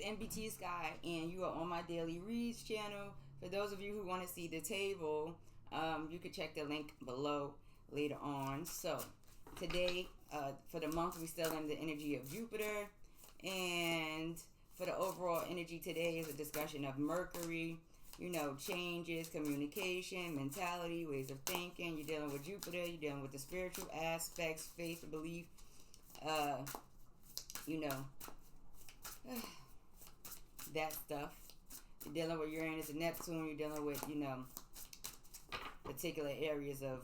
NBT Sky, and you are on my Daily Reads channel. For those of you who want to see the table, you can check the link below later on. So, today, for the month, we're still in the energy of Jupiter, and for the overall energy today is a discussion of Mercury, changes, communication, mentality, ways of thinking. You're dealing with Jupiter, you're dealing with the spiritual aspects, faith, belief, that stuff. You're dealing with Uranus and Neptune, you're dealing with, particular areas of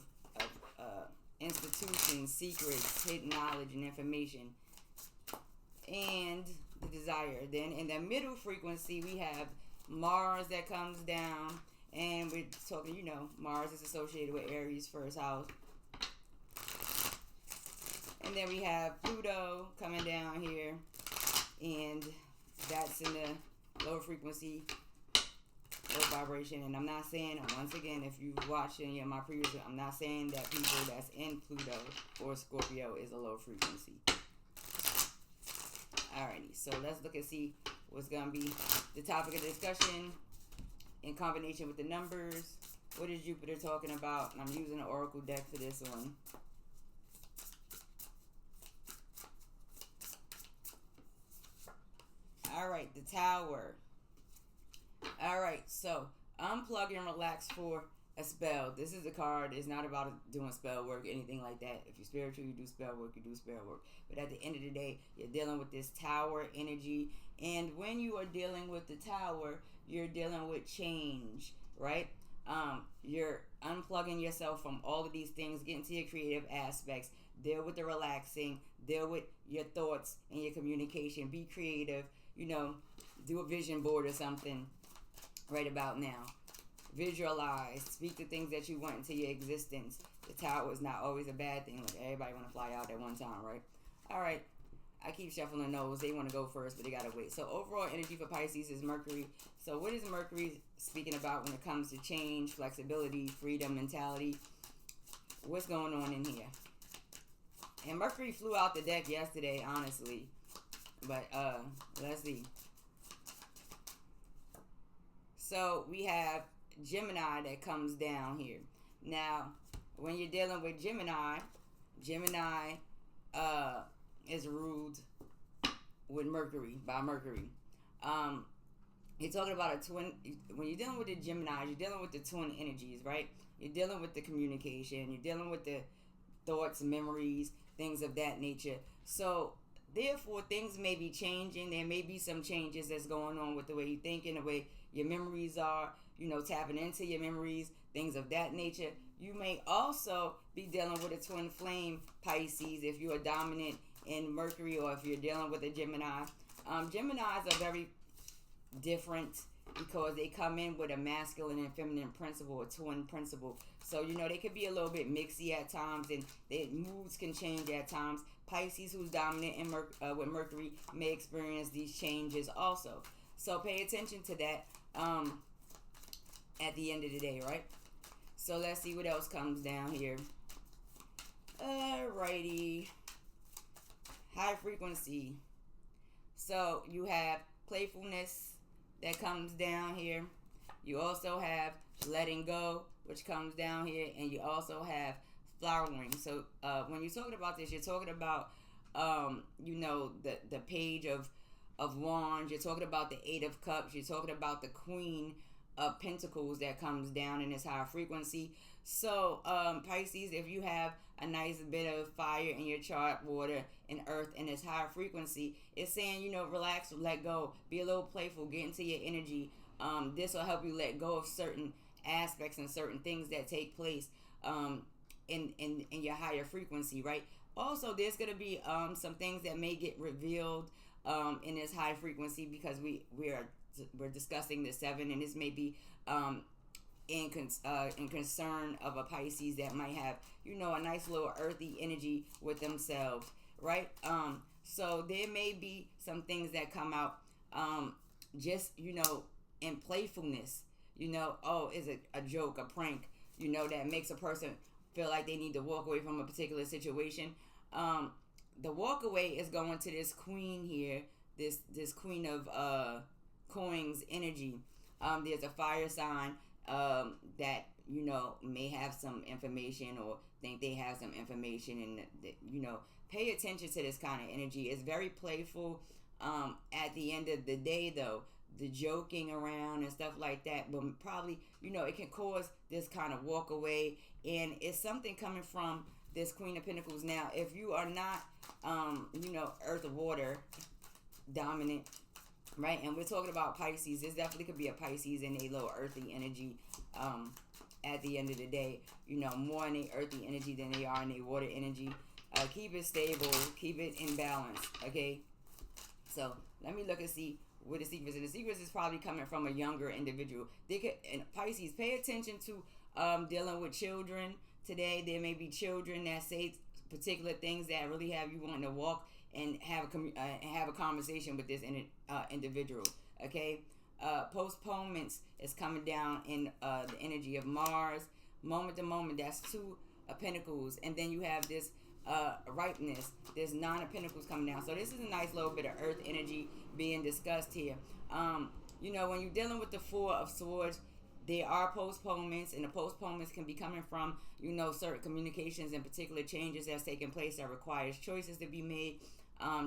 institutions, secrets, hidden knowledge and information, and the desire. Then in the middle frequency, we have Mars that comes down, and we're talking, Mars is associated with Aries, first house. And then we have Pluto coming down here, and that's in the lower frequency, low vibration. And I'm not saying, once again, if you've watched any of my previous, I'm not saying that people that's in Pluto or Scorpio is a low frequency. Alrighty, so let's look and see what's going to be the topic of discussion in combination with the numbers. What is Jupiter talking about? And I'm using an oracle deck for this one. Alright, the Tower. Alright, so unplug and relax for a spell. This is a card. It's not about doing spell work or anything like that. If you're spiritual, you do spell work, you do spell work. But at the end of the day, you're dealing with this Tower energy. And when you are dealing with the Tower, you're dealing with change, right? You're unplugging yourself from all of these things, getting to your creative aspects, deal with the relaxing, deal with your thoughts and your communication, be creative, do a vision board or something right about now. Visualize, speak the things that you want into your existence. The Tower is not always a bad thing. Like, everybody want to fly out at one time, right? All right. I keep shuffling those. They want to go first, but they got to wait. So overall energy for Pisces is Mercury. So what is Mercury speaking about when it comes to change, flexibility, freedom, mentality? What's going on in here? And Mercury flew out the deck yesterday, honestly. But let's see. So we have Gemini that comes down here. Now, when you're dealing with Gemini is ruled with Mercury, by Mercury. You're talking about a twin. When you're dealing with the Gemini, you're dealing with the twin energies, right? You're dealing with the communication. You're dealing with the thoughts, memories, things of that nature. So, therefore, things may be changing. There may be some changes that's going on with the way you think and the way your memories are, tapping into your memories, things of that nature. You may also be dealing with a twin flame Pisces if you are dominant in Mercury, or if you're dealing with a Gemini. Geminis are very different because they come in with a masculine and feminine principle, a twin principle. So, they could be a little bit mixy at times, and their moods can change at times. Pisces, who's dominant in with Mercury, may experience these changes also. So pay attention to that at the end of the day, right? So let's see what else comes down here. Alrighty. High frequency. So you have playfulness that comes down here. You also have letting go, which comes down here. And you also have flowering. So when you're talking about this, you're talking about, the page of wands. You're talking about the 8 of cups. You're talking about the Queen of Pentacles that comes down in this high frequency. So Pisces, if you have a nice bit of fire in your chart, water and earth in this high frequency, it's saying, relax, let go, be a little playful, get into your energy. This will help you let go of certain aspects and certain things that take place in your higher frequency, right? Also, there's going to be some things that may get revealed in this high frequency, because we're discussing the 7, and this may be in concern of a Pisces that might have, a nice little earthy energy with themselves, right? So there may be some things that come out just, in playfulness, is a joke, a prank, that makes a person feel like they need to walk away from a particular situation. The walk away is going to this Queen here, this Queen of coins energy. There's a fire sign that may have some information or think they have some information, and pay attention to this kind of energy. It's very playful. At the end of the day, though, the joking around and stuff like that, but probably it can cause this kind of walk away, and it's something coming from this Queen of Pentacles. Now, if you are not earth or water dominant, right, and we're talking about Pisces, this definitely could be a Pisces in a little earthy energy. At the end of the day, more in a earthy energy than they are in a water energy. Keep it stable, keep it in balance, okay? So let me look and see what the secrets. And the secrets is probably coming from a younger individual. And Pisces, pay attention to dealing with children today. There may be children that say particular things that really have you wanting to walk and have a conversation with this individual, okay? Postponements is coming down in the energy of Mars. Moment to moment, that's 2 of Pentacles. And then you have this ripeness. There's 9 of Pentacles coming down. So this is a nice little bit of earth energy being discussed here. When you're dealing with the 4 of Swords, there are postponements, and the postponements can be coming from, certain communications and particular changes that's taking place that requires choices to be made,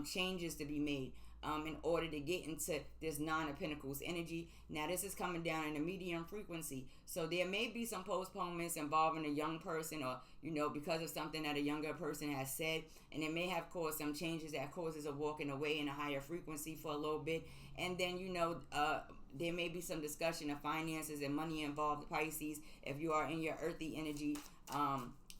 changes to be made. In order to get into this 9 of Pentacles energy. Now, this is coming down in a medium frequency. So there may be some postponements involving a young person, or, because of something that a younger person has said. And it may have caused some changes that causes a walking away in a higher frequency for a little bit. And then, there may be some discussion of finances and money involved, Pisces, if you are in your earthy energy,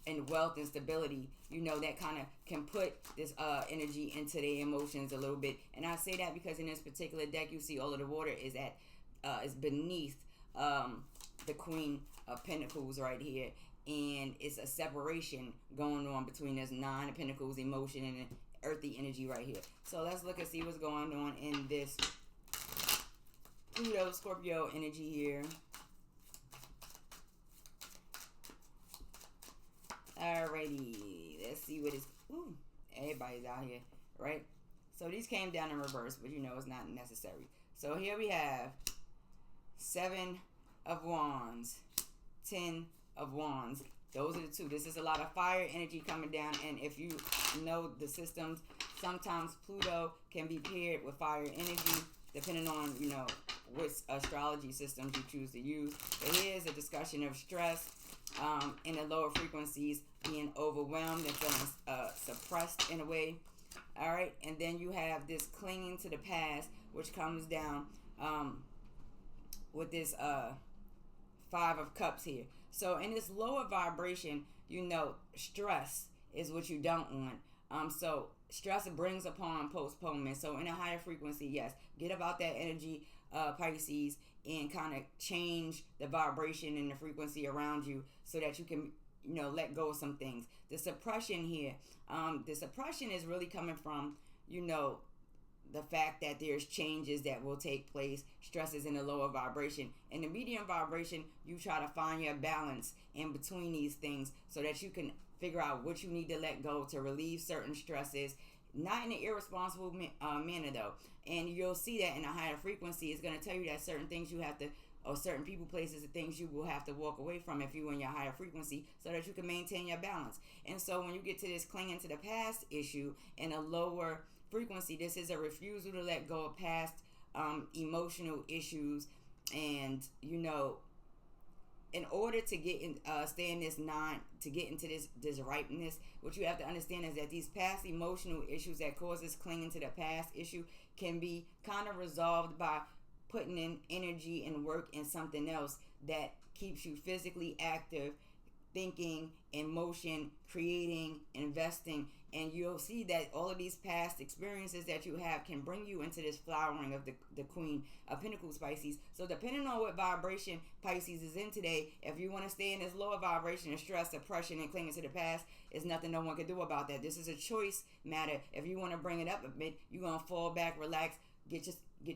and wealth and stability, that kind of can put this energy into their emotions a little bit. And I say that because in this particular deck, you see all of the water is beneath the Queen of Pentacles right here, and it's a separation going on between this 9 of Pentacles emotion and earthy energy right here. So let's look and see what's going on in this Pluto Scorpio energy here. Alrighty, let's see what is. Ooh, everybody's out here, right? So these came down in reverse, but it's not necessary. So here we have 7 of Wands, 10 of Wands. Those are the 2. This is a lot of fire energy coming down, and if you know the systems, sometimes Pluto can be paired with fire energy, depending on which astrology systems you choose to use. But here's a discussion of stress. In the lower frequencies, being overwhelmed and feeling suppressed in a way. All right, and then you have this clinging to the past, which comes down with this 5 of Cups here. So in this lower vibration, stress is what you don't want. So stress brings upon postponement. So in a higher frequency, yes, get about that energy, Pisces, and kind of change the vibration and the frequency around you so that you can, let go of some things. The suppression here, the suppression is really coming from, the fact that there's changes that will take place. Stress is in the lower vibration. In the medium vibration, you try to find your balance in between these things so that you can figure out what you need to let go to relieve certain stresses. Not in an irresponsible manner, though. And you'll see that in a higher frequency, it's going to tell you that certain things you have to, or certain people, places, and things you will have to walk away from if you're in your higher frequency so that you can maintain your balance. And so when you get to this clinging to the past issue in a lower frequency, this is a refusal to let go of past emotional issues. And, in order to get in, stay in this 9, to get into this ripeness, what you have to understand is that these past emotional issues that cause this clinging to the past issue can be kind of resolved by putting in energy and work in something else that keeps you physically active, thinking, in motion, creating, investing. And you'll see that all of these past experiences that you have can bring you into this flowering of the Queen of Pentacles, Pisces. So depending on what vibration Pisces is in today, if you want to stay in this lower vibration of stress, suppression, and clinging to the past, there's nothing no one can do about that. This is a choice matter. If you want to bring it up a bit, you're going to fall back, relax, get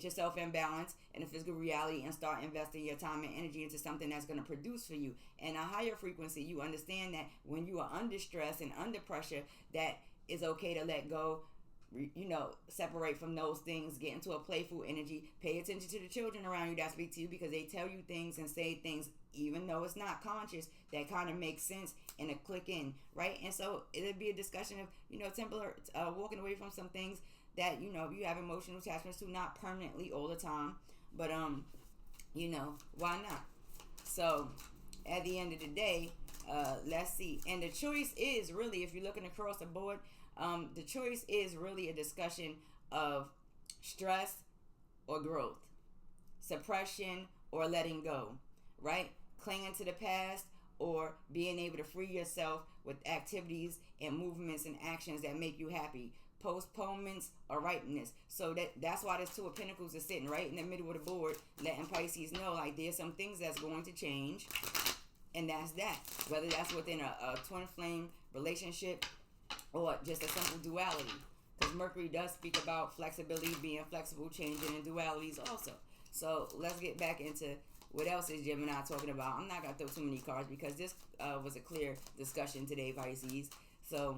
yourself in balance in a physical reality, and start investing your time and energy into something that's going to produce for you. And a higher frequency, you understand that when you are under stress and under pressure, that it's okay to let go, separate from those things, get into a playful energy. Pay attention to the children around you that speak to you, because they tell you things and say things, even though it's not conscious, that kind of makes sense and a click in, right? And so it'll be a discussion of, temporary, walking away from some things that, you have emotional attachments to, not permanently all the time, but, why not? So at the end of the day, let's see. And the choice is really, if you're looking across the board, the choice is really a discussion of stress or growth, suppression or letting go, right? Clinging to the past or being able to free yourself with activities and movements and actions that make you happy. Postponements or ripeness. So that's why this Two of Pentacles is sitting right in the middle of the board, letting Pisces know, like, there's some things that's going to change, and that's that. Whether that's within a twin flame relationship or just a simple duality, because Mercury does speak about flexibility, being flexible, changing, and dualities also. So let's get back into what else is Gemini talking about. I'm not going to throw too many cards because this was a clear discussion today, Pisces. So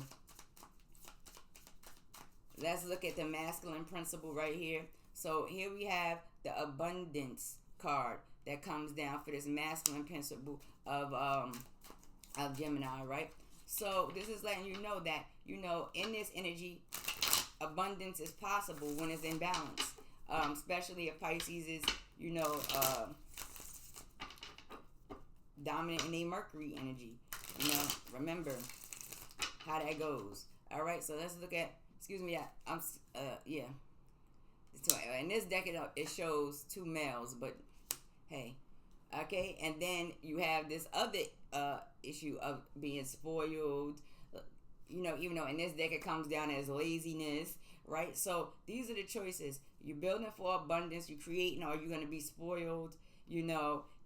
let's look at the masculine principle right here. So here we have the abundance card that comes down for this masculine principle of Gemini, right? So this is letting you know that, in this energy, abundance is possible when it's in balance. Especially if Pisces is, dominant in a Mercury energy. Remember how that goes. All right, so let's look at, So in this deck, it shows two males, but hey, okay. And then you have this other issue of being spoiled. Even though in this deck it comes down as laziness, right? So these are the choices. You're building for abundance. You're creating, or you're gonna be spoiled.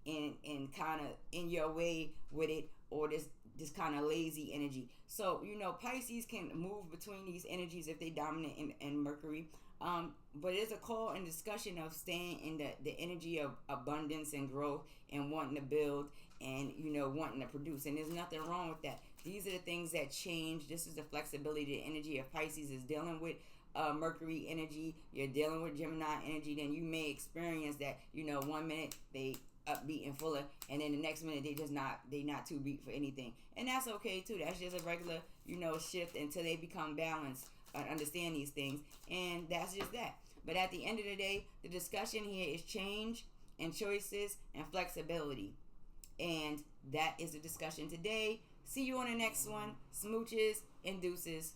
And kind of in your way with it, or this kind of lazy energy. So Pisces can move between these energies if they dominate in Mercury. But it's a call and discussion of staying in the energy of abundance and growth and wanting to build and wanting to produce. And there's nothing wrong with that. These are the things that change. This is the flexibility, the energy of Pisces is dealing with. Mercury energy, you're dealing with Gemini energy, then you may experience that 1 minute they upbeat and fuller, and then the next minute they not too beat for anything, and that's okay too. That's just a regular shift until they become balanced and understand these things, and that's just that. But at the end of the day, the discussion here is change and choices and flexibility, and that is the discussion today. See you on the next one. Smooches and deuces.